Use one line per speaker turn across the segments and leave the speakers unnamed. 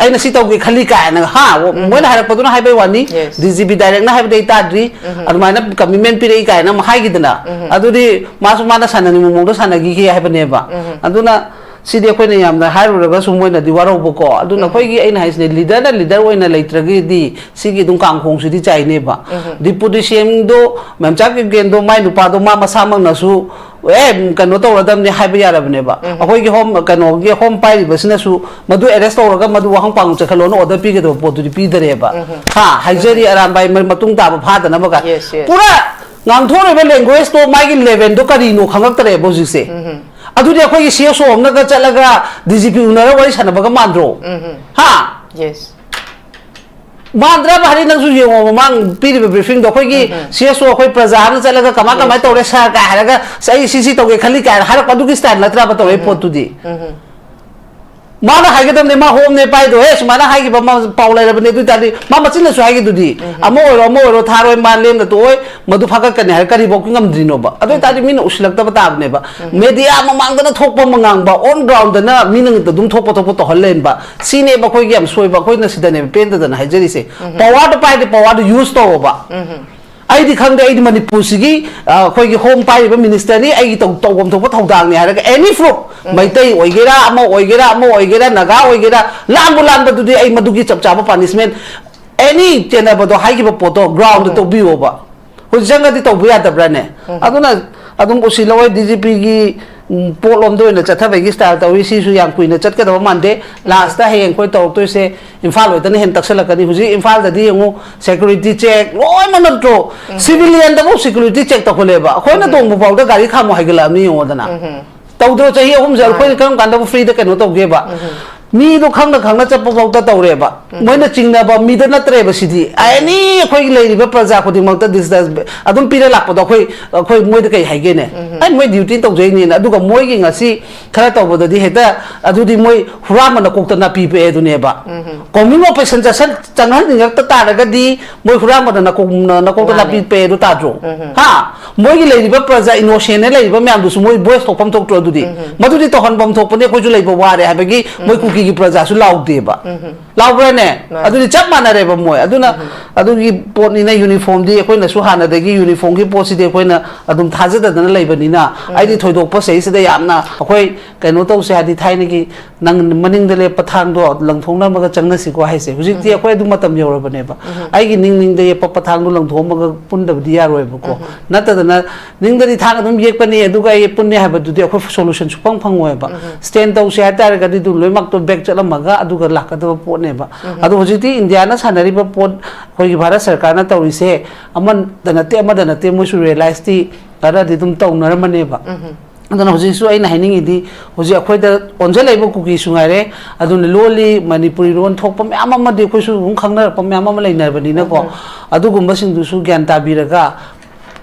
I see to get Kalika and ha, when I have put on a highway one, DGB direct na have data tree, and my commitment period and I'm high gidana. I do the Masumana San and Mundo Sanagi have a neighbor. I do not see the Aquanium, the high river, some way that the Waro Boko. I do not quite in his leader when a later the Sigi Dunkang Hong City Chai neighbor. The Pudishim do, Mamchak again do mind to Pado Mama Saman Nasu. Cannot tell them the high of never. A way home can get home pie business who Madu arrest or Madu Hong Kong Chakalono or the picket of Port to the Peter Eva. Ha, Hizeri around by Matunga of Hata Namaga. Yes, Pura Nantori language to Michael Levin, Docarino, Conductor, as you say. Adudia Quay is so Naga Chalaga, DGP, never is Hanabaga Mandro. Ha, yes. Mandra hari nang suji mang piri briefing do khoi CSO khoi prajar chalaga kama kama tore sa ka haraga sai sisi to ge khali ka har padu ki style latra ba to e potu di mana hai gedam ne ma home ne pai do es mana hai ki ba ma paula ra ne du tadi ma machin na su hai ki du di amo tharo ma lem da to oi madu phaka kan har kari bo ki ngam drino ba ado tadi min uslak ta ba ne ba media ma mang da na thok pa mangang ba on ground da na min ta dum thok pa to holen ba sine ba khoi gi am soi ba khoi na sida ne pen da na hai jeri se power to pai de power to use to ba I declare I manipur sigi khoi gi home pai ba minister ni ai to gom to thau dang ni har any fruit mai tai oigera naga oigera lan ba du di ai madu gi chap chapa punishment any chena ba do hai gi ba poto ground to bi oba hu janga di to bu ya da bra ne aduna adum usilawai DGP gi polom do na chatha ba gi style to si su yang kuin na chat ka do mande last ta heng koi to to se imphal oi ta ne hen taksala ka ni huji imphal da di ngu security check loi man to civilian da security check to khole ba khoi na dong bu pau da gari khamo hai gala ni yo da na tàu do chahi hum jar khoi kam kan da free da kan to ge ba mi do khang na chap pau ta tawre ba moi na chingna ba mi da na tre ba sidi ani khoi lei ba praja khodi mak ta this adum pira lak pa do khoi moi da kai hai ge ne ai moi duty to jai ni na adu ga moi gi ngasi khara to ba da di heta adu di moi hura ma na kok ta na pi pe du ne ba communal patient san changal ni ta ta da ga di moi hura ma na kok ta na pi pe du ta jo ha moi gi lei ba praja innocent ne lei ba myam du su moi boys to pam tok to du di madu di to hon bam thok pa ne khoi ju lei ba wa re ha ba gi moi ki praja su lauk de ba laubra ne adu ni chap mana re ba moi aduna adu gi pot ni na uniform di khoi na su hana da gi uniform gi pot si de khoi na adum thaja da na leiba ni na ai di thoi dok pa sei se da yamna khoi kaino to se adi thai ni gi nang maning de le pathang do langthong na ma ga changna si ko hai se hujik ti khoi du matam yor ba ne ba ai gi ning de pa pathang du langthong ma ga pun da di ya roi ba ko na ta da na ning da di thang adum yek pa ni adu ga ye pun ne ha ba du de khoi solution su pang phang oi ba stand to se ta ga di du loi mak to back chala maga adu ga lak da pot ne ba adu hojiti india na sanari ba pot khoi gi bharat sarkar na tawri se aman da na te mo su realize ti ara di dum taw na mane ba adana hoji su ai na hining di hoji akhoi da onje leibo kuki su ngai re adun loli manipuri ron thok pam ama de khoi su hung khangna pam ama lai na ba ni na ko adu gumba sing du su gyan ta bi ra ga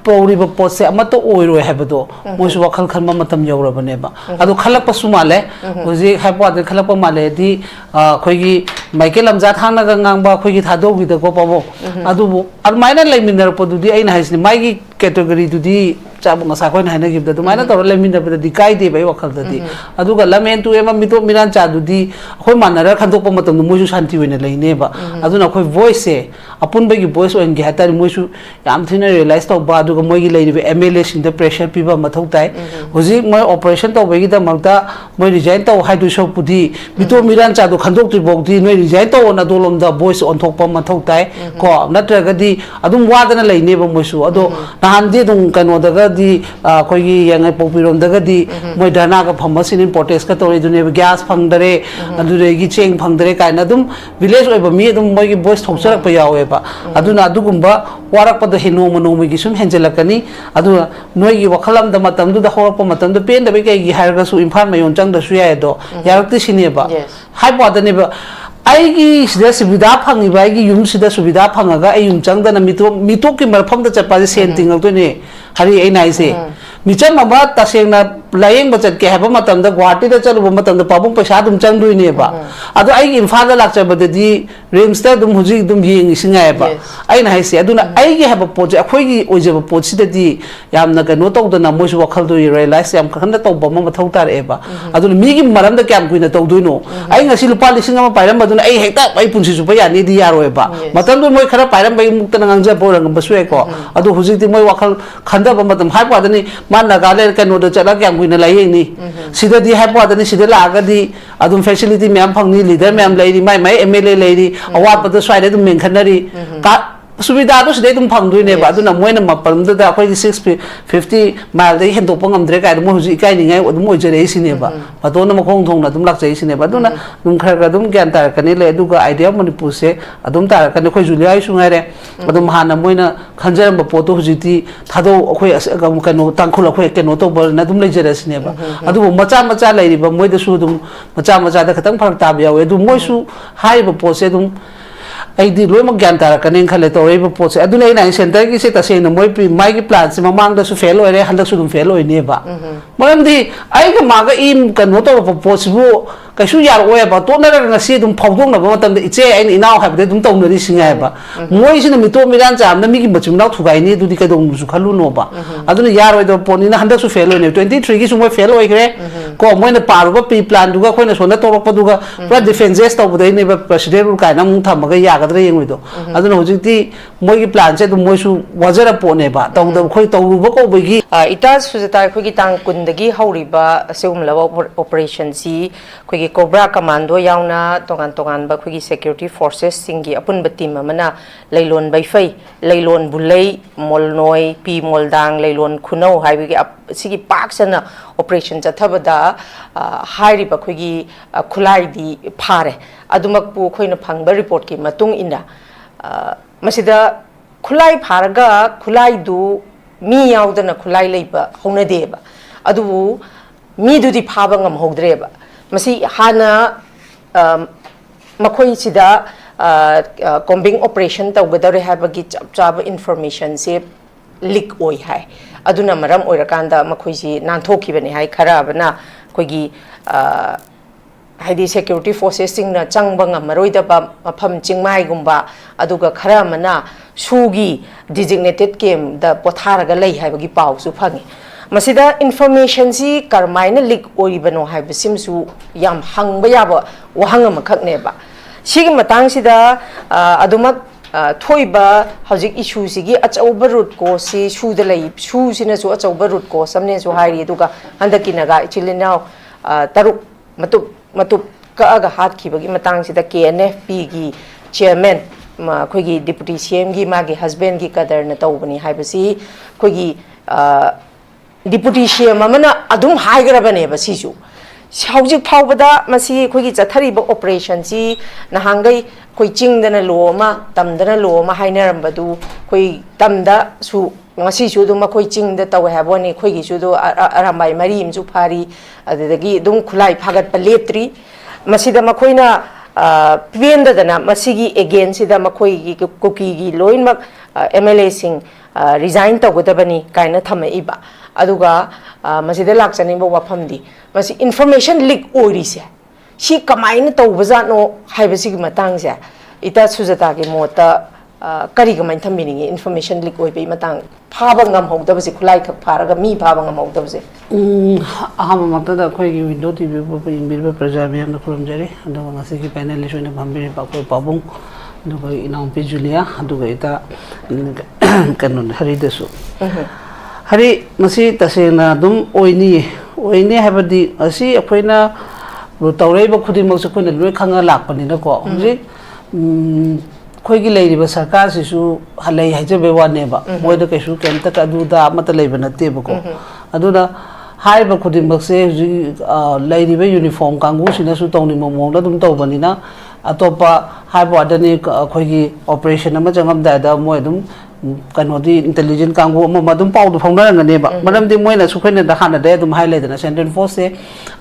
pori ba pot se ama to oi roi ha ba do mo su wakhal khan ma matam yaura ba ne ba adu khalak pa su male hoji ha pa de khalak pa male di khoi gi michael amja thang na ga ngang ba khoi gi thado gi da ko pa bo adu bu almaina lai minar po du di ai na haisni mai gi category du di chabu ngasa khoi na haina gi da du mai na to lai minar ba di kai de bai wakhal da di adu ga lamen tu ema mito miran cha du di khoi manara khan to pa matam mo su shanti wena lai ne ba adu na khoi voice se apun ba gi voice on gi hatar mo su yam thina realize to ba du moi gi lai be MLA sing the pressure piba mathau tai hoji moi operation to be gi da magda moi resign to hai du so pudi mito miran cha du khandok ti bok di noi resign to na do lom da voice on thok pa mathau tai ko natra ga di adum wa da na lai ne ba moi su ado nahan di dum kano da ga di khoi gi yang ai popirom da ga di moi dana ga phama sin protest ka to re du ne gas phang dare adu re gi cheng phang dare kai na dum village oi ba mi dum moi gi voice thok sarak pa yawe ba aduna adu gumba warak pa da hino mo gi sum henjel kani adu noi gi wakhalam da matam du da horpa matam du pen da be gi har ga su imphal mayon chang da su ya do yarakti sine ba hai pa da ne ba ai gi sida subida phangi ba gi yum sida subida phangaga ai yum chang da na mito ki marpham da chapa se senting to ne hari ai nai se micham ama tasengna layeng bachat ke haba matam da Guwahati da chalu matam da pabung paisa dum chang dui ne ba adu ai imphal da lakcha ba di rims da dum huji dum yeng singa ba ai na haisi aduna ai ge haba poje akhoi gi oje ba pochi da di yamna ka no tawda na moisu wakhal du realize yam khanda tawba ma mathau tar e ba aduna mi gi maram da kyam kuina tawdui no ai ngasi lupa lising ama pairam baduna ai hekta ai punsi su ba ya ni di yaro e ba matam du moi khara pairam bai mukta na ngja bo rang ba su e ko adu huji di moi wakhal khanda ba matam hai pa da ni man na ga le ka no da chala kyam kuina lai ni sida di hai pa da ni sida la ga di adum facility me am phangni leader me am lai di mai mai MLA lai di awat pa da swai da dum men khanari ka Subida to today dum phang dui ne ba aduna moina mapam da khoi 650 mile dai hen to pangam dre kai mo huji kai ni ngai odum moi jere sine ba patona ma khong thong na dum lak jai sine ba aduna dum khar ga dum gyan tar kani le du ga idea manipur se adum tar kani khoi julia su ngai re adum hana moina khanjar ba poto huji ti thado khoi agam kano tangkhul khoi keno to bor na dum le jere sine ba adu macha macha lai ri ba moi da su dum macha macha da khatang phar ta biya we du moi su hai ba po se dum ai di loi mak gyan tar kanen khale to rei po se aduna ina center ki se ta se na moi pri mai ki plan se mamang da su fail oi re handak su dum fail oi ne ba maram di ai ga ma ga im kan no to po se bu kai su yar oi ba to na ga si dum phawdong na ba tam da iche ai ni naw ha ba dum tong na ri singa ba moi se na mi to mi ran cham na mi ki bachum naw thu gai ni du di ka dong su khalu no ba aduna yar oi do po ni na handak su fail oi ne 23 ki su moi fail oi gre ko moi na par ba pri plan du ga khoi na so na to ro pa du ga pra defenses to bu dai ne ba president ru kai na mu tham ga ya kadra yeng do aduna hojikti moi gi plan se du moi su wajara po ne ba tong da khoi tong ru ba ko gi
ita sujata khoi gi tang kun da gi hauri ba seum la operation si khoi gi cobra commando yauna tongan tongan ba khoi gi security forces singi apun ba team amana leilon bai fai leilon bulei molnoi pi moldang leilon khunau hai bi sigi pak sana operation chathabada hairi ba khoi gi khulai di phare adumak pu khoi na phangba report ki matung ina masida khulai pharaga khulai du mi yaudana khulai leiba hona deba adu mi du di phaba ngam hodreba masi hana makhoi sida combing operation tawgadare habagi chap information se leak oi hai aduna maram oirakanda makhoi si nanthokibani hai kharabana koigi haidi security forces singna changbanga maroida ba mafam chingmai gumba aduga khara mana sugi designated game da potharaga lei haibagi pau su phangi masida information si karmaina leak oribano haibasim su yam hangba yaba wahanga makhakne ba sigi matang sida adumak thoiba hojik issue sigi achauba root ko si su da lei su sina su achauba root ko samne su hairi aduga handakinaga ichilinaw taruk matup ka hat khibagi matang sida KNFP gi chairman ma khoigi deputy CM gi magi husband gi kadar na tawbani haibasi khoigi deputy CM amana adum haigrabane ba sisu hauji phawbada masi khoigi chathari ba operation si nahangai khoi chingdana loma tamdana loma hainarambadu khoi tamda su ngasi su dum khoi chingda taw haboni khoigi su do arambai mari imju phari adagi dum khulai phagat pa leptri masida makhoina penda dana masigi again sida makhoi gi kuki gi loin mak MLA sing resign tawgadabani kaina thamaiba aduga masida lakchani bo wafamdi masi information leak orise si kamaina tawbazano haibasi gi matang se ita sujata gi mota kari gamain thamini information leak oi be matang phaba ngam hogdabasi khulai khak pharaga mi phaba ngam hogdabase
ahama mata da khoi gi window tv bo inbir praja me am khuram jare ando ngasi gi panelist oina bambiri pa khoi pabung ando ko inam pe julia ando ga ita kanon hari desu hari masi tasena dum oini habadi asi akhoina tawrei ba khudi mak khoina loi khanga lakpani na ko ji khoigi leiriba sarkar sisu halai haijabe wane ba moida kaisu kenta ka duda mata leiba natte ba ko aduna haiba khudimak se leiriba uniform kangu sina su tawni momongda dum tawbani na atopa haiba adani khoigi operation ama jangam da da moi dum kanodi intelligent kanggo madum pau du phongna ngane ba manam di moina su khoina da khana de dum highlight na central force se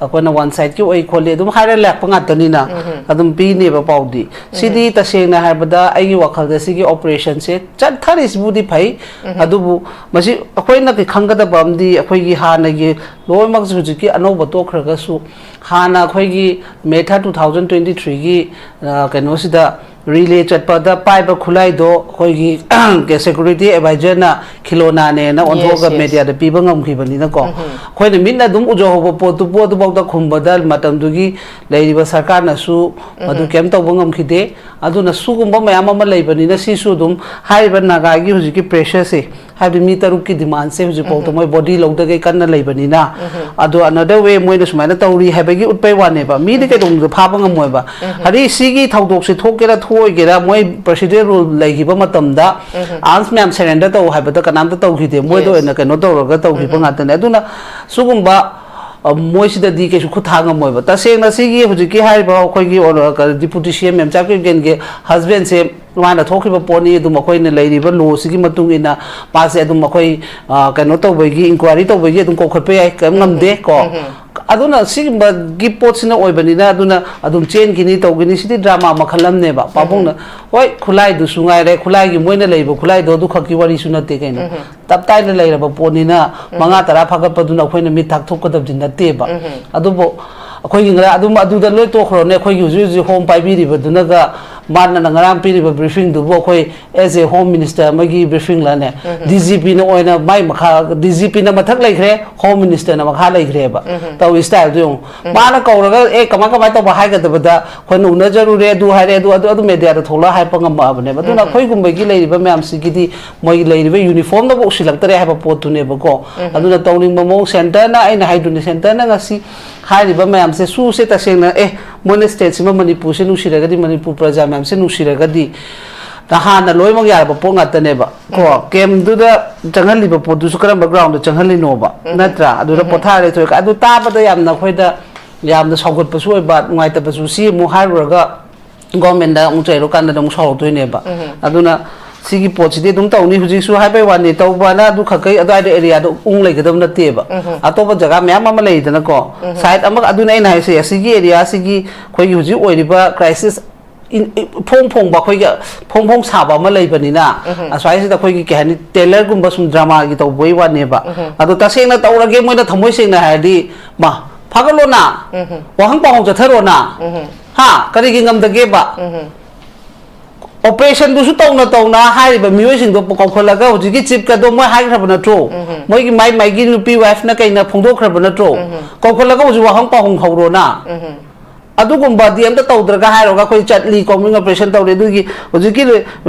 akona one side ki oi khole dum hire lak panga tani na adum pi ne ba pau di sidi ta seng na habada ai wakhal da sigi operation se chat tharis budi phai adubu masi akoina ki khanga da bam di akoi gi hana gi loi mak su ki ano ba to khraga su hana khoi gi metha 2023 gi kano sida relay chatpada paiba khulai do khoi gi security advisor na khilona ne na onhoga media da piba ngam khibani na ko khoi ne minna dum ujo hobo potu potu bawda khumbada matam dugi leiriba sarkar na su madu kem to bangam khide aduna sugumba mayam ama leibani na si su dum haiba naga gi huji ki pressure se habi mi taruk ki demand se huji po to moi body logda ge kan na leibani na adu another way moi na sumaina tawri habagi utpai wane ba mi de ke dum phaba ngam moi ba hari sigi thaudok se thokera gera moi president rule laigiba matamda arms ma'am surrender to habada kanam to khide moi do na kano to roga to khiba ngata ne aduna sugumba moi sida di ke su khuthanga moi ba ta seng na sigi huji ki hai ba khoi gi or deputy cm ma'am chak gen ge husband se wana thokhiba poni du makoi ne lairiba lo sigi matung ina pase du makoi kano to bagi inquiry to bagi dum ko khotpe ai kam ngam de ko aduna sigba gi potsina oibanina aduna adum chen gini to gini sidi drama makhalam ne ba papong na oi khulai du sungai re khulai gi moina leiba khulai do du khaki wari sunate kaino tap tai na leira ba ponina manga tara phagat paduna khoina mi thak thok kadab jin nate ba adubo khoi gi ngara adum aduda loi to khro ne khoi gi ju home pai bi ri ba duna ga man na ngaram pi ri ba briefing du bo khoi as a home minister magi briefing la ne dgp na oina mai makha dgp na mathak laikre home minister na makha laikre ba to style du mana kauraga e kama kama to ba hai ga da khoi nu na jaru re du hai re du media da thola hai pa ngam ba ne ba du na khoi gum gi lai ba myam si gi di moi lai ba uniform da bo silak tare ha ba pot tu ne ba ko adu na tawning mo center na ai na hai du ne center na ngasi hai ri ba myam se su se ta seng na mon state sima manipur se nu siraga di manipur praja myam se nu siraga di ta hana loi mong ya ba po ngata ne ba ko kem du da jangal li ba po du su karam background da jangal li no ba natra adu da potha re thoi ka adu ta ba da yam na khoi da yam da saugot pa su ba ngai ta ba su si mu hai ro ga government da ung chai ro kan da ung sau toi ne ba adu na sigi pochi de dum tauni huji su hai bai wan ne to ba na du khakai adu area do ung lai gadam na te ba atoba jaga myam ama lai da na ko side ama adu nei na se sigi area sigi khoi huji oi riba crisis phong phong ba khoi ga phong phong sa ba ma lai bani na aswai se da khoi gi ke hani tailor gum ba sum drama gi to boi wan ne ba adu ta seng na to ra ge moi na thamoi seng na ha di ma phagalo na wahang pa hong jatharo na ha kari gi ngam da ge ba operation du su tong na hai ba mioi sing do ko khola ga uji ki chip ka do moi hai khra na tro moi gi mai gi nu pi wife na kai na phong do khra na tro ko khola ga uji wa hang pa hong khawro na adu gum ba di am da taw dra ga hai ro ga khoi chat li coming operation taw re du gi uji ki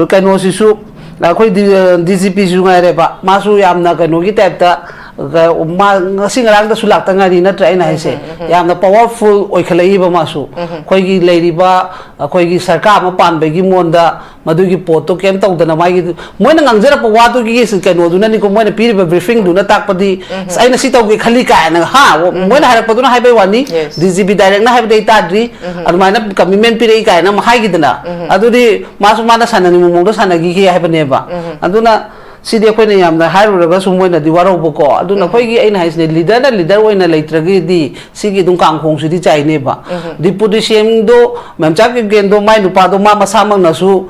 kai no si su la khoi dgp su ngai re ba ma su yam na kai no gi type ta ma ngasing rang da sulak tanga ri na trai na hise yamna powerful oi khalai ba masu khoi gi leiri ba khoi gi sarkar ma pan be gi monda madu gi poto kem tau da na mai gi moina ngangjara pa wa tu gi kai no du na ni ko moina pi ba briefing du na tak pa di ai na si tau gi khali ka na ha moina harak pa du na hai bai wani dgp direct na hai bai ta dri adu mai na commitment pi rei ka na ma hai gi da adu di masu ma na sanani mo do sanagi gi hai ba ne ba adu na sidi khoi ne yam na hai ro ga su moi na di waro bo ko adu na khoi gi ai na hai ne leader oi na leitra gi di sigi dung kang khong su di chai ne ba deputy cm do mam chak gi gen do mai nu pa do ma ma samang na su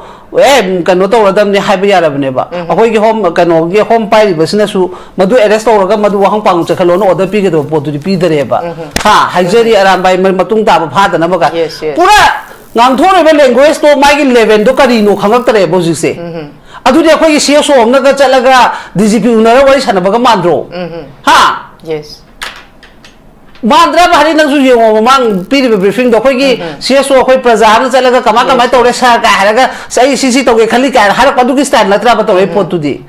kano to radam ne hai ba ya rab ne ba khoi gi home kano gi home pai ba sina su madu arrest to ga madu wahang pang cha khalo no order pi ge do po du pi dare ba ha haijeri aram bai matung ta ba pha da na ba ka pura ngam thore ba language to mai gi level do kari no khangak tare bo ji se adudi akhoi gi CSO amna ga chalaga DGP unara wari sanabaga mandro ha
yes
mandra ba hari nang su yengo mang piri briefing do khoi gi CSO akhoi praja na chalaga kama kama tore sa ka haraga sai CC to ge khali ka har padu gi style latra ba to e pot tu di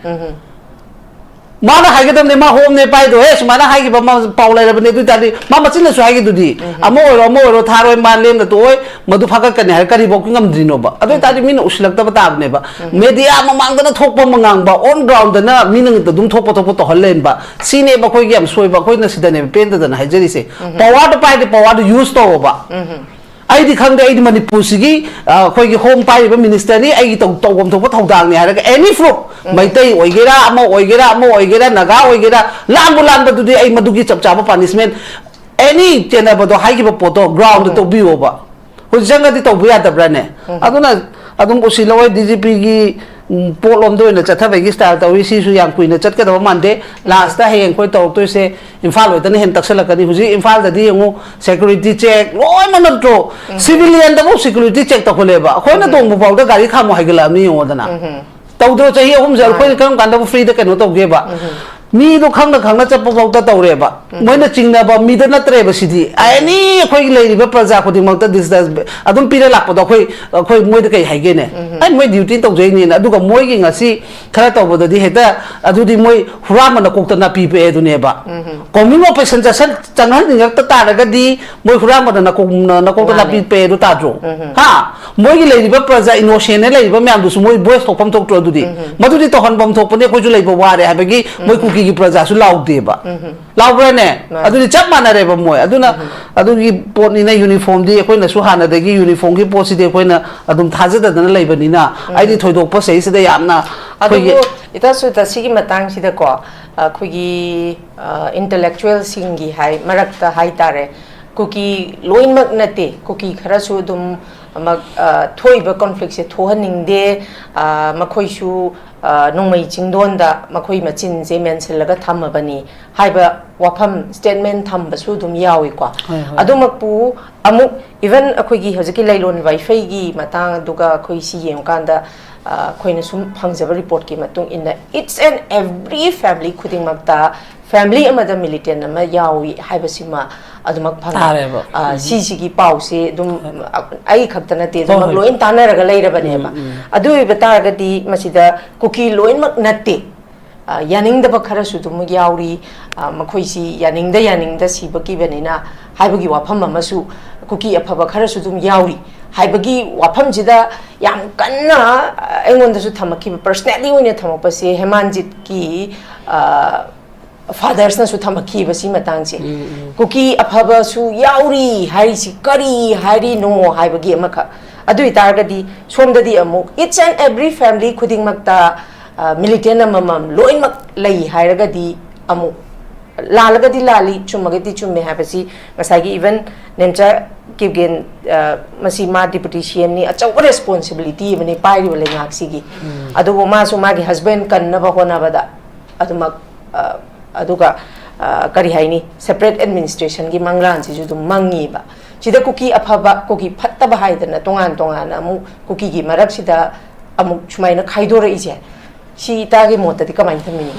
mana hai gedam ne ma home ne pai do es mana hai gi ba ma paula ra bne du tadi ma machin na su hai gi du di amo ro tharoi man lem da to oi madu phaka kan har kari bo ngam drino ba adu tadi min uslak ta ba ne ba media ma mang da na thok pa mangang ba on ground da na min ng da dum thok pa to holen ba sine ba khoi gi am soi ba khoi na sida ne pen da na hai jeri se power to pai de power to use to ba ai di khang ai di manipur sigi khoi gi home pai ba minister ni ai to gom thok thau dang ni haraga any fruit mai tai oigera ama oigera naga oigera lan ba du di ai madu gi chap chapa punishment any chena ba do hai gi ba poto ground to bi oba ho janga di to bu ya da brane aduna adum usilawai DGP gi polom do na chatha ba gi style to si su yang kuin chat ka do mande last ta heng koi to to se imphal oi tan hen taksala ka ni huji imphal da di ngo security check loi man tro civilian da bo security check to khole ba khoi na dong bu pau da gari khamo haigala ni ngo da na to do chahi ahum jar khoi kam kan da free da keno to ge ba mi do khang na chap pau ta to re ba moi na chingna ba mi da na tre ba sidi ani khoi lei ri ba praja khodi mak ta this adum pira lak pa do khoi moi da kai haige ne ai moi duty to jai ni na du ga moi gi ngasi khara to ba da di heta adu di moi hura ma na kok ta na pi pe du ne ba coming operation ja san changal ni ngak ta ta ga di moi hura ma na kok ta na pi pe du ta jo ha moi gi lei ri ba praja innocent ne lei ba myam du su moi boys to pam tok tro du di ma du di to hon bam thok pa ne khoi ju lei ba wa re ha ba gi moi ku ki praja su lau de ba lau bra ne adu di chap mana re ba moi aduna adu gi pot ni na uniform di khoi na su hana de gi uniform gi pot si de khoi na adum thaja da na lei ba ni na ai di thoi dok pa sei se da yam na
adu ita su ta sigi matang si da ko khoi gi intellectual singi hai marak ta hai tare kuki loin mak na te kuki khara su dum mak thoi ba conflict se thohaning de makhoi su nongmai chingdon da makhoi machin je mention laga thamabani haiba wafam statement thamba su dum yawi kwa adumak pu amuk even akhoi gi hojiki lailon wifi gi matang duga khoi si yem kanda khoina sum phangjaba report ki matung in each and every family khuding makta family amada militant ama yawi haiba sima adumak phang sigi pause dum ai khaktana te dum loin tanaraga leirabane ba adu ibata di masida kuki loin mak natte yaning da bakhara su dum yauri makhoi si yaning da si baki benina haibagi wafam amasu kuki aphaba khara su dum yauri haibagi wafam jida yam kanna engonda su thamaki personally oine thamapa se hemanjit ki fathers na su thamaki basi matang se kuki aphaba su yauri hari si kari hari no haibagi amaka adu itargadi somdadi amuk each and every family khuding makta militant amam loin mak lei hairagadi amuk lalagadi lali chumagati chumme habasi ngasagi even nemcha kibgen masi ma deputy CM ni achaw responsibility bani pairi bale ngak sigi adu ma su ma gi husband kan na ba hona bada adumak aduga kari haini separate administration gi mangran si ju mangi ba sida kuki aphaba kuki phatta ba haidana tongan amu kuki gi marak sida amu chumaina khaidora ije si ta gi mota di kamai thamini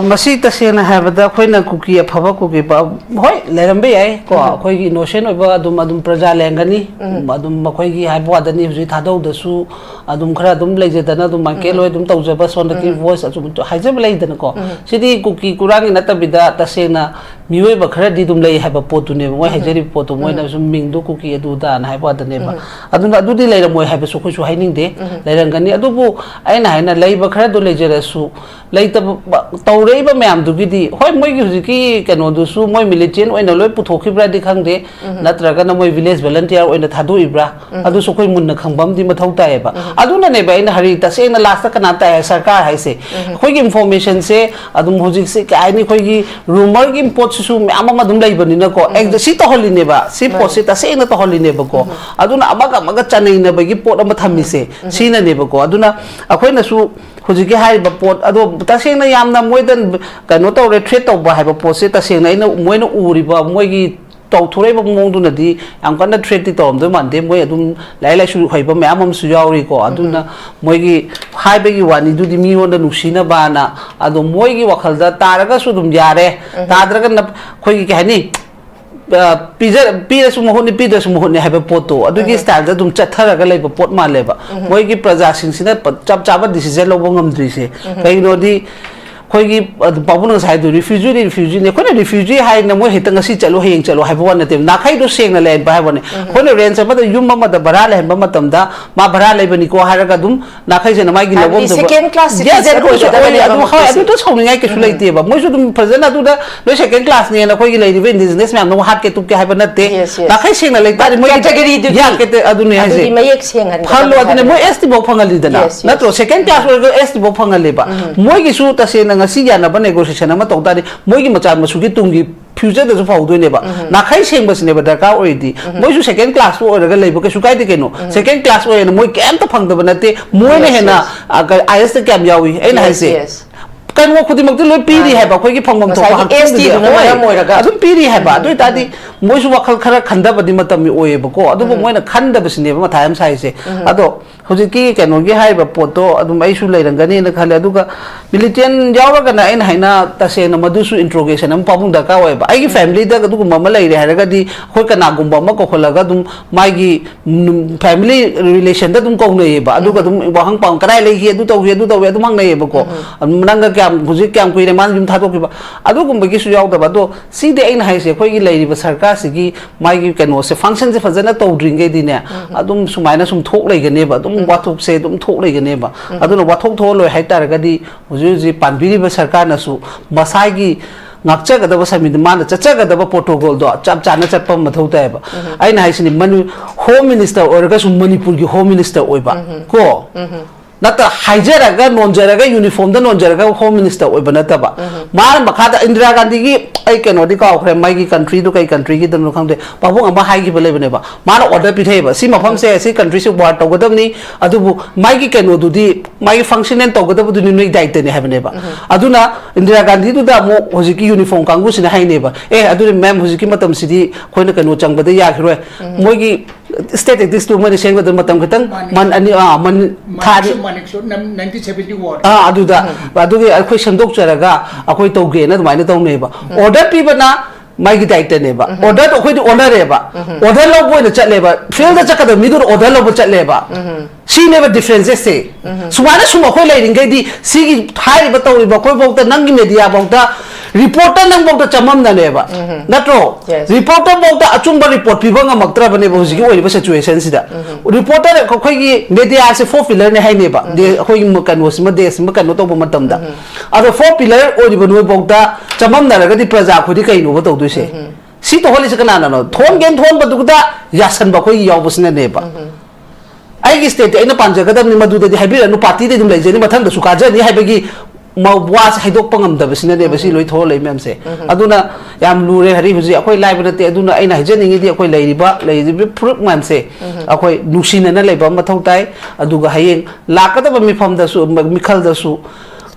masi tasena habada khoina kuki aphaba kuki ba hoi lerambe ai ko khoi gi innocent oba adum praja lengani adum makhoi gi haibo adani huji thadau da su adum khara adum lejedana adum market loi adum tawjaba sonaki voice adum haijab leidana ko sidi kuki kurangi natabida tasena mioi ba khara di dum lei haiba potu ne moi haijari potu moi na sum mingdu kuki adu da na haibo adane ba aduna adu di leira moi haiba su khoi su haining de leirangani adubu aina haina leiba khara do lejera su leita tawrei ba myam du gidi hoi moi gi hujiki kano du su moi militant oina loi puthokibra di khangde natraga na moi village volunteer oina thadu ibra adu su khoi munna khangbam di mathau tae ba aduna ne ba ina hari ta se na last kana ta sarkar haise khoi gi information se adum hujik se kai ni khoi gi rumor gi import su myam ma dum lai bani na ko ek si to holi ne ba si post ta se na to holi ne ba ko aduna amaga chanai na ba gi pot ama thami se si na ne ba ko aduna akhoi na su hujiki hai ba pot ado taseng na yamna moidan kano to retreat to ba hai ba pot se taseng na ina moina uri ba moi gi to thurei ba mong du na di am kana threat ti tom do man de moi adum lai su hai ba myam su yauri ko aduna moi gi hai ba gi wani du di mi on da nusina ba na ado moi gi wakhal da taraga su dum yare tadraga na khoi gi hani pira su mohoni pida su mohoni haiba poto adugi style da dum chatharaga leiba pot ma leba moi gi praja sing sina chap chaba decision lo bongam dri se kai no di khoi pabun sai du refugee ne khoi refugee hai na mo hetang si chalo heng chalo hai bwan te na khai do seng na len ba hai bwan khoi ren sa ma da yum ma da bara le ba matam da ma bara le bani ko ha ra ga dum na khai se na mai gi na bom
second class citizen ko da ba
adu ha adu to chong ngai ke su lai te ba mo su dum phazana du da no second class ne na khoi gi lai di business man no hat ke tu ke hai ba na te na khai seng na lai ta mo
category du
ya ke te adu ne hai se
mai ek seng han
phalo adu ne mo ST bo phangali da na to second class or ST bo phangali ba mo gi su ta se na ngasi ya na ba negotiation ama to ta ni mo gi macha ma su gi tung gi future da su phau do ne ba na khai seng ba sine ba da ka oi di mo su second class or ga lai ba ke su kai de ke no second class or na mo kem ta phang da ba na te mo ne he na IS ta kam yawi ai na hai se kan wo khudi mak loi piri hai ba khoi gi phangmam to ha
ST du na ma moi ra ga
adum piri hai ba doi ta di moi su wakhal khara khanda ba di matam mi oye ba ko adu moi na khanda ba sine ba ma thayam sai se ado hoji ki kano gi hai ba poto adum ai su lai rangani na khale adu ga militant yawa ga na ai na ta se na madu su interrogation am pabung da ka oi ba ai gi family da adu ma lai re ha ga di khoi kana gum ba ma ko khola ga dum mai gi family relation da dum ko nei ba adu ga dum wa hang pang karai lai gi adu to adu mang nei ba ko nang ga huji kyam kui re man jum thato ki ba adu gum bagi su yaw da ba do si de ain hai se khoi gi lai ba sarkar si gi mai gi kano se function se fazana to dring ge di ne adum sumaina sum thok lai ge ne ba dum wa thok se dum thok lai ge ne ba adu no wa thok tho loi hai tar ga di huji pan bi ba sarkar na su masai gi ngakcha ga da ba sami ma na chacha ga da ba protocol do chap chana chat pam mathau ta ba ain hai sini manu home minister or ga su manipur gi home minister oi ba ko nata haijaraga nonjaraga uniform da nonjaraga home minister oi banata ba mar makha Indira Gandhi gi ai keno di ka khre mai gi country do kai country gi dan khang de babu amba hai gi bele bane ba mar order pi thai ba si mafam se si country se war to godam ni adu bu mai gi keno du di mai gi function to godam du ni daik te ne habne ba aduna Indira Gandhi du da mo hoji ki uniform kangu sine hai ne ba adu ma'am hoji ki matam sidi khoina keno chang ba de ya khiroi moi gi state this to mani seng da matam khatan man ani man thari
1970 ward
aduda adugi akhoi sandok charaga akhoi tawge na dumai na tawne ba order pi bana mai gi daik ne ba order to khoi order re ba order lo boi na chatle ba field da chakada mi dur order lo bo chatle ba si ne ba differences se sumana suma khoi lai ring di si gi thai ba tawi ba khoi bok ta nang gi media bok ta reporter nang bok ta chamam na ne ba natro reporter bok ta achung ba report pi ba ngamaktra ba ne ba ji gi oi ba situation sida reporter khoi gi media se four pillar ne hai ne ba de khoi gi makan was ma de sim kan no to ba matam da ado four pillar oi ba no bok ta chamam na ga di praja khoi di kai no ba to du se si to holi se kana na no thon gen thon ba du da yasan ba khoi yaw bus ne ba ai gi state ai na panja ga da ni madu da haibira no party de dum lai je ni mathang da su ka je ni haibagi mawwas haidok pangam da basina de basi loi tho lai mem se aduna yam lure hari huji akoi lai ba te aduna aina hajani di akoi lai riba fruit man se akoi nuksina na lai ba mathau tai aduga hayeng lakada ba mi pham da su mikhal da su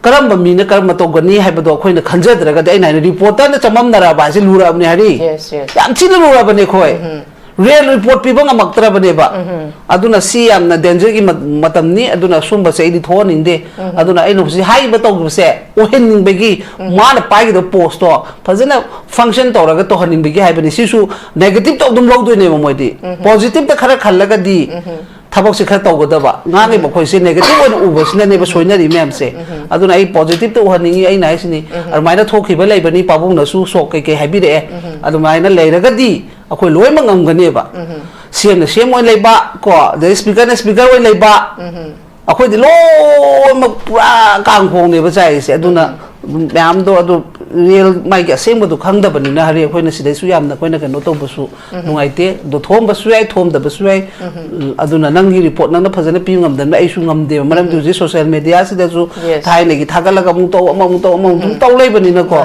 karam ba mi na karam to gani hai ba do khoi na khanja dra ga de aina reporter na chamam na ra ba se lura abni hari yam china lura ba ne khoi real report pi bang amaktra bane ba aduna si am na danger gi matam ni aduna sumba se idi thon inde aduna ai no si hai ba to se o hen ning begi ma na pai gi post to fazena function to raga to haning begi hai bani si su negative to dum log do ne mo di positive ta khara khallaga di thabok se khara to go da ba nga ngai ba khoi se negative on u bas na ne ba soina ri mem se aduna ai positive to haning ai nai sini ar mai na thokhi ba lai bani pabung na su sok kai kai habi re adu mai na lai raga di akoi loi mangam gane ba siam na siam oi lai ba ko the speaker oi lai ba akoi di lo ma pura kang khong ne ba chai se aduna myam do adu real mai ga sem bu khang da bani na hari akoi na sidai su yam na koi na kan no to bu su nungai te do thom ba su ai thom da ba su ai aduna nang gi report nang na phajana pi ngam dan ai su ngam de maram du ji social media si da su thai ne gi thagala ga mu to among to lai bani na ko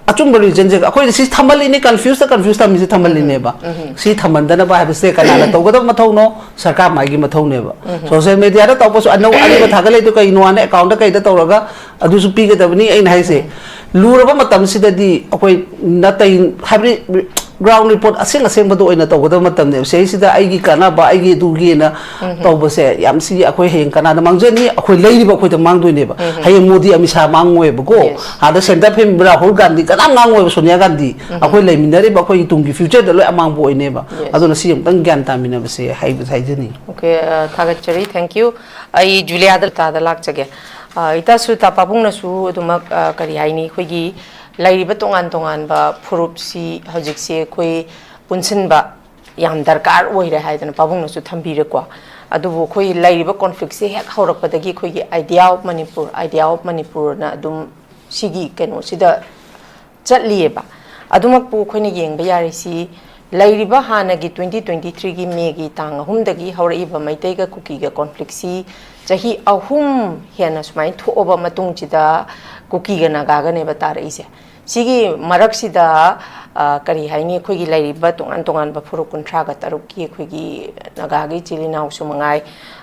achum bari jenje akoi si thamali ni confused tam si thamali ne ba si thamandana ba ha se kana la to godam mathau no sarkar mai gi mathau ne ba social media da to pasu anau ani ba thagale to kai no ane account da kai da tawraga adu su pi ga da bani ai nai se lura ba matam si da di akoi na tai habri ground report asing bado oina to godam matam ne se si da ai gi kana ba ai gi du gi na to ba se yam si akoi heng kana da mangjani akoi leiri ba akoi da mangdoi ne ba hayeng modi amisa mangwe ba ko ha da center phim Rahul Gandhi kana mangwe ba Sonia Gandhi akoi leiminari ba akoi tung gi future da loi amang bo ine ba aduna si yam tang gyan tamina ba se hai ba sai jani
okay thagachari thank you ai Julia da ta da lak chage itasu tapabungnasu adumak kari haini khoigi lairiba tongan ba phurupsi hojikse khoi punsinba yam darkar oire haidana pabungnasu thambire kwa adubu khoi lairiba conflict se hek haurakpadagi khoigi idea of manipur na adum sigi keno sida chatlieba adumak pu khoini yengba yarisi lairiba hanagi 2023 gi me gi tang ahumdagi hauraiba maitai ga kuki ga conflict si chahi ahum hena sumai thoba matung chida kuki ga naga ga ne batara ise sigi marak sida kari haini khoigi lairiba tongan ba phuru kunthra ga taruk ki khoigi naga gi chilina usumangai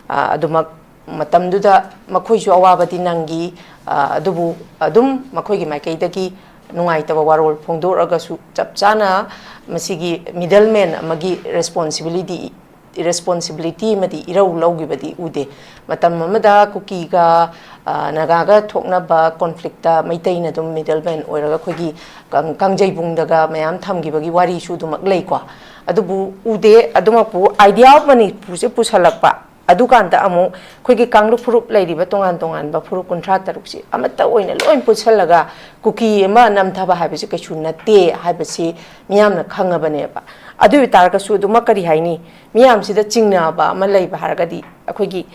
adumak matamduda makhoi su awabati nangi adubu adum makhoi gi maikai dagi nungai taba warol phongdoraga su chapchana masigi middleman amagi responsibility madi irau laugibadi ude matam amada kuki ga nagaga thokna ba conflict ta maitaina dum middleman oiraga khogi kangjai daga mayam thamgibagi wari su dumak leikwa adubu ude adumapu idea of mani puse pusalakpa adukanta amu khogi kanglu furup lairiba tongan ba furup kunthra taruksi amata oina loin puchalaga kuki ma namthaba habisi kechu nate habisi miyamna khangabane ba adu targa su duma kari haini miyam sida chingna ba ma leiba haragadi akhogi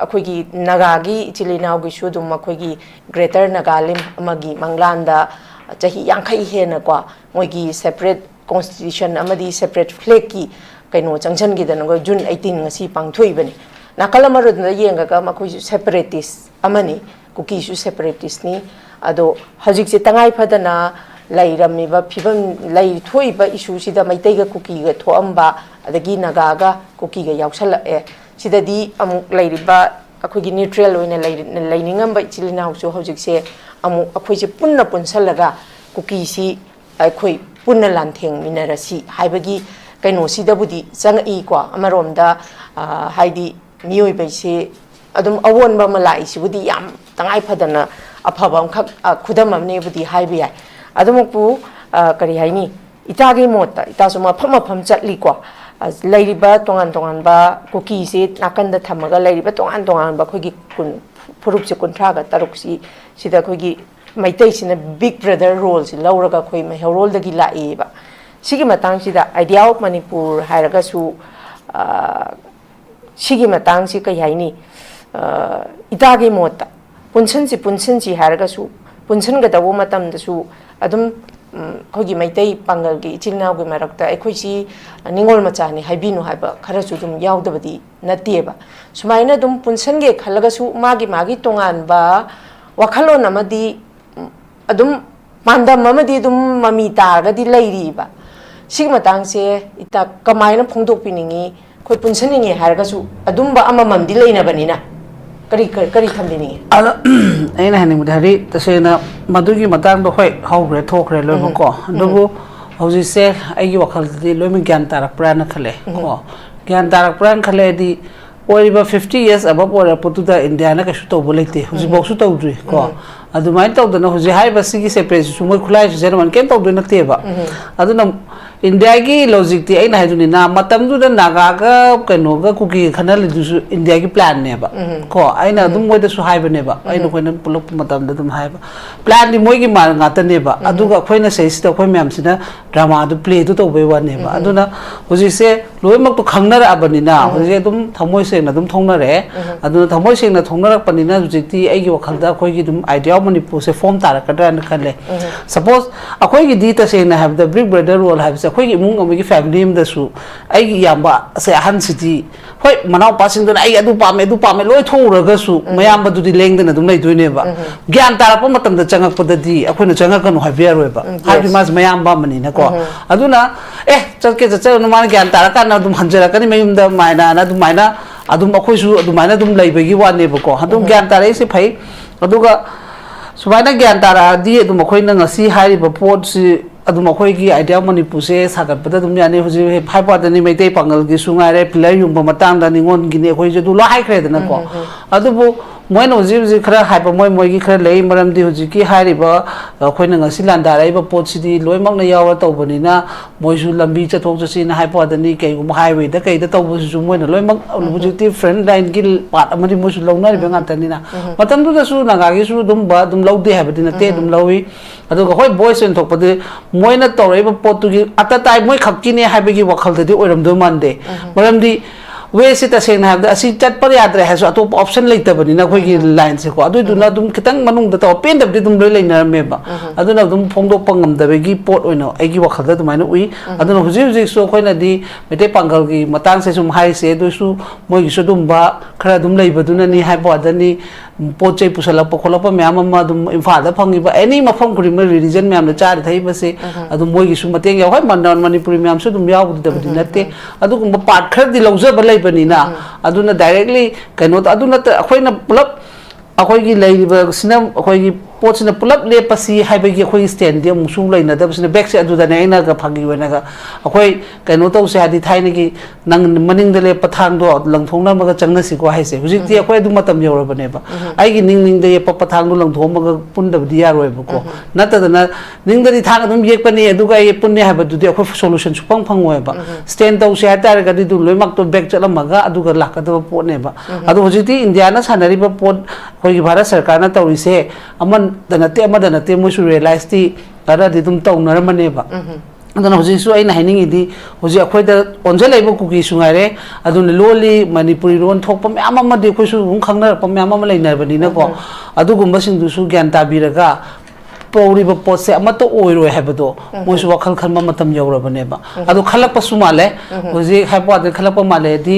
akhogi nagagi chilinaw gi su duma khogi greater nagalim amagi manglanda chahi yankhai hena kwa moigi separate constitution amadi separate flag ki kaino changchan gi dana June 18 ngasi pangthoi bani nakala marudna yenga ka makoi separatist amani kuki su separatist ni ado hajik se tangai phadana lairami ba phibam lai thoi ba issue sida maitai ga kuki ga thoamba adagi naga ga kuki ga yausala e sida di amuk lairi ba akoi gi neutral oina lainingam ba chilina su hajik se amuk akoi se punna punsalaga kuki si akoi punna lantheng minarasi haibagi kaino sidabudi changai kwa amaromda haidi miyoi baise adum awon ba malai sibudi yam tangai phadana afabam khak khudam amne budi haibi ai adumku kari haini itagi mota itasuma pham chatli kwa lairiba tongan ba kuki se nakanda thamaga lairiba tongan ba khogi kun furup se kunthra ga taruksi sida khogi maitai sina big brother role si lauraga khoi mai role dagi lai ba sigi matang sida idea of manipur hairaga su sigi matang si kai haini itagi mota punchen hairaga su punchen ga dawo matam da su adum khogi maitai pangal gi chilna gi marakta ekhoi si ningol machani haibinu haiba khara su dum yaudabadi nateba sumaina dum punchen ge khalaga su magi tongan ba wakhalon amadi adum mandam amadi dum mami targa di lairi ba sigi matang se ita kamaina phongdok piningi khoi punsaningi hargasu adumba amamam di leina banina kari thambini
ala aina haning mudhari tasena madugi matang do hoi hauгре thokre loibo ko dubu hauji se aigi wakhal di loimi gyan tarak prana khale ko gyan tarak pran khale di oriba 50 years above ora putuda india na ka shuto bolete huji boksu tawdri ko adumai tawdana huji hai basigi se pres sumoi khulai jerman ken tawdna teba aduna india gi logic ti aina haiduni na matam du da naga ga keno ga kuki khanal du india gi plan ne ba ko aina dum moi da su hai ba ne ba aina koina pulok matam da dum hai ba plan di moi gi mar ngata ne ba aduga khoina sei sta khoi myam sina drama du play du to be wa ne ba aduna huji se loi mak to khangna ra abani na huji dum thamoi se na dum thongna re aduna thamoi se na thongna ra pani na huji ti ai gi wakhal da khoi gi dum idea manipur se form tar ka da na khale suppose akhoi gi di ta se na have the big brother role have khoi gi mung amgi family im da su ai gi yamba se han city hoi manau passing da ai adu pame loi thora ga su mayam ba du di leng da na dum nei duine ba gyan tar pa matam da changak pa da di akhoi na changak kan ha bia roi ba ha bi mas mayam ba mani na ko aduna chalke cha no man gyan tar ka na dum hanjara ka ni mayum da maina na dum maina adum akhoi su adum maina dum lai ba gi wa ne ba ko adum gyan tar ai se phai aduga subaina gyan tar di adum akhoi na ngasi hari ba pot si adum akhoi gi idea manipur se sagat pada dum yani huji phai pa da ni mai tei pangal gi sungai re pilai yung ba matang da ningon gi ne akhoi je du lo hai khre da na ko adubu moina uji khara haipa moi gi khara lei maram di uji ki hariba khoina ngasi landa raiba pot sidi loi mak na yawa tawbani na moi su lambi chathok chasi na haipa dani kai gum highway da kai da tawbu su moina loi mak uji ti friend line gi part amadi moi su launa ri benga tani na matam du da su na ga gi su dum ba dum lau de habadi na te dum lawi adu ga hoi boys en thok pade moina tawraiba pot tu gi ata tai moi khakki ne haiba gi wakhal da di oiram do mande maram di वे से तसेंग ना हबदा असि चट पर याद रहे सो अतो option लेता बनी ना कोई की लाइन से को अदु दुना दुम खितंग मनुंग द तो पेन दबदि दुम लोय लेना मेबा अदुना दुम फोंदो पंगम दबेगी पोट ओइनो एगी वखल द दुमाइनो उइ अदुना हुजि हुजि सो खोइना दि मेते पंगल की मतांग से सुम हाई से दुसु मोइ की सो दुम बा खरा दुम लेबदुना नि हाइ बदनी पोचे पुसलप खोलप म्याम मा दुम इम्फा द फंगिबा एनी मफम खुरि म रिलीजन म्याम न चार थै बसे अदु मोइ की सु मतेंग याव हाइ मनन मणिपुरी म्याम सु दुम याव दबदि नते अदु गुम पाट खर दि लौजब बनीना अदुना डायरेक्टली कनो अदुना अखोइना पुलप अखोइगी लेरिबा सिना अखोइगी पोचना पुलप लेपसी हाइबगी अखोइ स्टैंड मुसु लेना दबसिना बैक से अदुदा नेना का फागी वनागा अखोइ कनो तो से हादि थाइनगी नंग मनिंग दले पथांग दो लंगथोंना मगा चंगनसी को हाइसे हुजिकति अखोइ दु मतम यौरबनेबा आइगी निंग दे पथांग दो लंगथों मगा पुंदबदि यारोयबको नतदना निंग दरि थांग दम येकपने अदुगा ये पुन्ने हाबदुदि अखोइ सोल्यूशन सुपंग फंगोयबा स्टैंड तो से हातार गदि दु लोइमक तो बैक चलमगा अदुगा लाकदब पोटनेबा अदु हुजिकति इंडिया ना सानरिबा पोट अखोइगी भारत सरकार ना तौरिसे अमन दनते मुझे रियलाइज ती अरा दी तुम तौनर मनेबा अदुना हुजिसु आइना हाइनिंगिदी हुजि अखोइदा ओनजे लेबो कुकी सुंगारे अदुना लोली मणिपुरी रोन थोकपम याम अमदि अखोइसु हुं खंगनरपम याम अम लेनरबनिना को अदुगुम्बा सिंदुसु ज्ञान ताबिरगा पौरीब पोसे अमत ओइरोय हाबदो मोइसु वखल खनमा मतम यौरबनेबा अदु खलकपसु माले हुजि हाइपो खलकप माले दि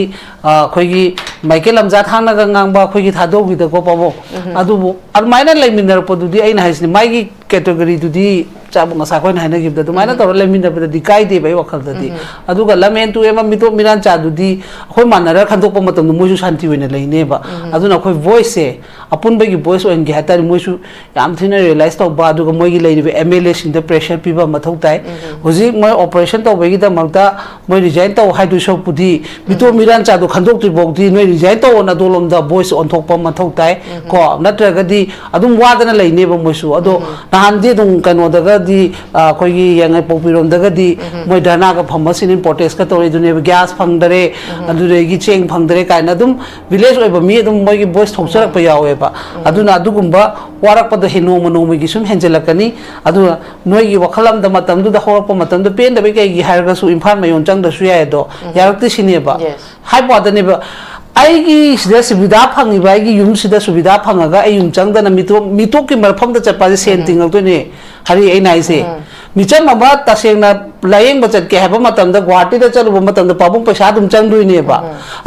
खोइगी माइकेल लमजा थांनागा ngang खोइगी थादोगी दको पाबो अदुबो अदमाइना लेमिनरपदुदि आइना हाइसनि माइगी कैटेगरी दुदि चाबु ngasa खोइना हाइना गिबदा दुमाइना तोर लेमिनरपदि काइदे बै वखल ददि अदुगा लमेन तु एमा मितो मिरान चादुदि खोइ मानरा खंदोप मतम मोइसु शांति होइना लेनेबा अदुना खोइ वॉइस से अपुनबगी वॉइस ओइन गे हातारि मोइसु याम थिना रियलाइज तौबा अदुगा मोइगी लेरिबे एमएलए सिंग द प्रेशर पीबा मथौ ताइ हुजि मोइ ऑपरेशन तौबगी द मक्ता मोइ रिजाइन तौ हाइदु सौपुदि मितो मिरान चादु खंदोक्ति बोगदि नोइ रिजाइन तौ ना दोलम द वॉइस ऑन थोकपा मथौ ताइ को नत्रगदि अदुम वादना लेनेबा मोइसु अदो नहानदि दुम कनोदगा दि खोइगी यांगै पोपिरोम दगदि मोइ धना का फमसिन प्रोटेस्ट का तौरि दुने गैस फंगदरे अदुरेगी चेंग फंगदरे काइना दुम विलेज ओइबा मी दुम मोइगी वॉइस थोकसरक प यावेबा अदुना अदुगुम्बा वारकपद हेनो मनोमगी सुम हेंजलकनी अदु नोइगी वखलम द मतम दु द होरप मतम द पेन दबे कैगी हारगसु इम्फाल मयोन चंग दसु यायदो यारक्ति सिनेबा हाइपोदनेबा आइगी सिदा सुविधा फंगिबा आइगी युम सिदा सुविधा फंगागा आइ युम चंगदना मितो की मरफम द चपाजे सेन तिंगलतोने हरि ए नाइसे मिचम अमा तसेंगना लायेंग बचत के हैबा मतम द गुवाहाटी द चलुबा मतम द पाबुंग पैसा दुम चंगदुइनेबा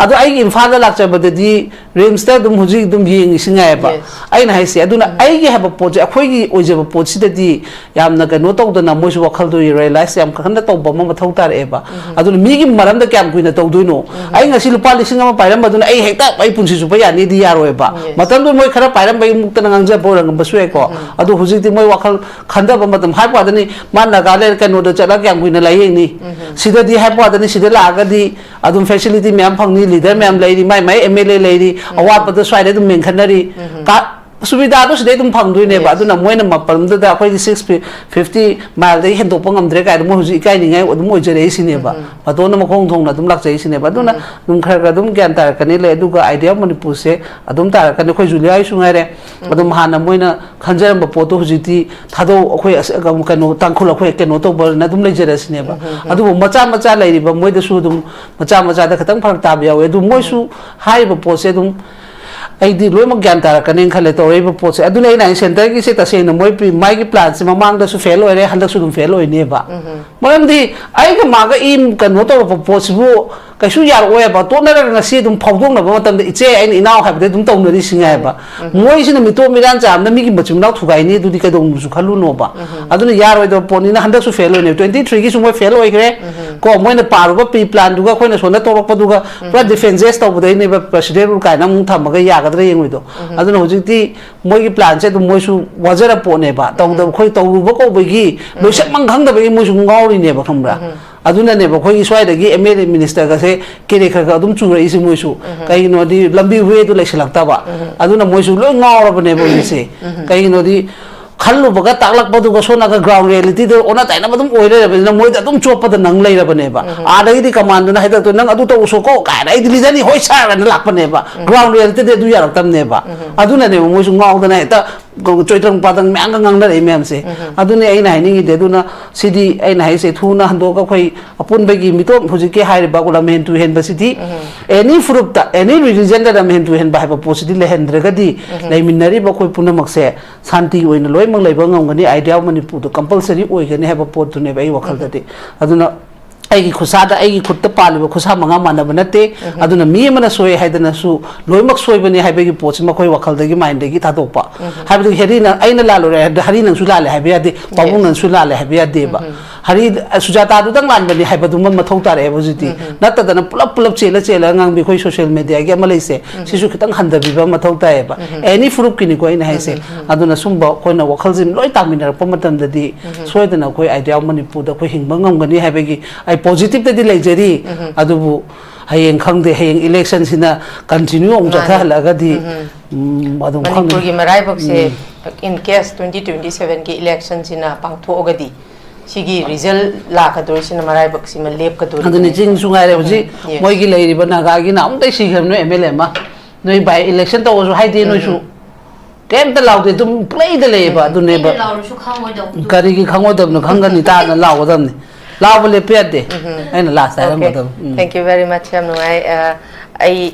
अदु आइगी इम्फाल द लाचबदि रिम्स द दुम हुजि दुम येंग सिंगायबा आइना हाइसे अदुना आइगी हैबा पोजे अखोइगी ओइजेबा पोचिददि यामना कनो तौदना मोइसु वखल दु रियलाइज याम खंदा तौबा मथौ तारेबा अदुना मीगी मरम द क्याम कुइना तौदुइनो आइ ngasi lupa lising ama pairam baduna ai hekta ai punsi su bayani di yaroeba matam du moi khara pairam bai mukta nangja borang basue ko adu hujik di moi wakal khanda ba matam hai padani man nagale kano da chala kyam guina lai ni sida di hai padani sida la ga di adum facility myam phangni leader myam lai ri mai MLA lai ri awat pad swai de dum men khanari ka सुविधा तो सिदे तुम फंगदुइने बा अदुना Moina मपरम the अखोइ 650 mile दे हेंदोप ngамद्रे काय मो हुजि काय निङाय अदुम ओइजरे सिनेबा अदोना मखोंग थोंना तुम लाक्चै सिनेबा अदुना तुम खरगा तुम ज्ञान तार कने ले अदुगा आइडिया मणिपुर से अदुम तार कने खोइ जुलियाय सुङारे अदुम हाना मोइना खंजरम पोतो हुजिति थादो अखोइ कनो तांखुल अखोइ कनो तो बरना तुम लेजरे सिनेबा अदु मचा मचा लेरिबा मोइद सु तुम मचा मचा द खतंग फरक ताब यावे अदु मोइसु हाइबा पोसे तुम आइदी लोइम ज्ञान तारकने खले तौरेब पोसे अदुना इन सेंटर की से तसे न मोइ माइगी प्लान से ममांग दसु फेल ओइरे हलसु दुम फेल ओइनेबा मरमदि आइगा मागा इम कनो तो पोसिबु कैसु यार ओएबा तोनर ngasi dum phawdong na ba matam de iche ain inaw habde dum tawna ri singa ba moi sina mito miran cham na mi gi bachum naw thugai ni dudi ka dong su khalu no ba aduna yar oi do poni na handa su fail oi ne 23 gi su moi fail oi gre ko moi na paru ba pre plan duga khoi na sona torok pa duga pura defenses to budai ne ba president ru kai na mung tham ga ya ga dre yeng do aduna hojik ti moi gi plan se du moi su wajara po ne ba taw da khoi taw ru ba ko ba gi loisak mang khang da ba moi su ngauri ne ba khambra aduna ne ba khoi swai da gi MLA minister ga se kere kha ga dum chu rai si moi su kai no di lambi we du laisalak ta ba aduna moi su loi ngaura ba ne ba se kai no di खालु बगा ताकलक बदु गसोना का ground reality दो ओना ताइना बदुम ओइरे रबे मोइ दम chop the नंग लै रबने बा आदि दि कमांड ना हैदा तो नंग अदु तो उसो को काय रै दिली जानी होय सार न लाकपने बा ग्राउंड रियलिटी दे दु यार तमने बा अदु ने मोइ सु ngaw दना हेता चोइत्रंग पादंग म्यांग ngang ना रे मैम से अदु ने आइना हाइनिंग दे दुना सिदी आइना हाइ से थुना हंदो का खोइ अपुन बगी मितो हुजि के हाइ बा गुला मेन टू हेन बसिदी एनी फ्रुप ता एनी रिलीजन दा मेन टू हेन बा हाइबा पोसिदी लेहेंद्र गदी लेमिनरी बा खोइ पुनमक से शांति ओइन लोय मंग लेबा ngam idea manipur to compulsory oigani have a pot to ne bai wakal dati aduna ai khusada ai khutta palwa khusa manga mana banate aduna mi mana soi haidana su loimak soi bani haibe gi poch ma khoi wakal dagi mind dagi thadokpa haibe heri na aina la lore hari nang su la le haibe ade pabung nang su la le haibe ade ba hari sujata du dang man bani haibe du man mathau tare bujiti natta dana pulap pulap chela ngang bi khoi social media gi amalai se sisu khitang handa bi ba mathau tae ba any fruit kini ko ina haise aduna sumba koina wakal jim loi taminar pamatam dadi soi dana khoi idea manipur da khoi hingba ngam gani haibe gi ai positive tadi lejari adubu hayeng khangde hayeng election sina continue ong jatha laga di adum khang
manipur gi marai bok se in case 2027 ki election sina pangtho ogadi sigi result la ka dor sina marai bok sima lep ka dor
aduni jing sungai re ji moi gi leiri bana ga gi na am dai si kham no MLA ma noi by election to so haide noi su kem ta laude tum play de le ba adune ba kari gi khangoi dam no khangani ta na law dam ni law le pe de ai na last time
thank you very much am no ai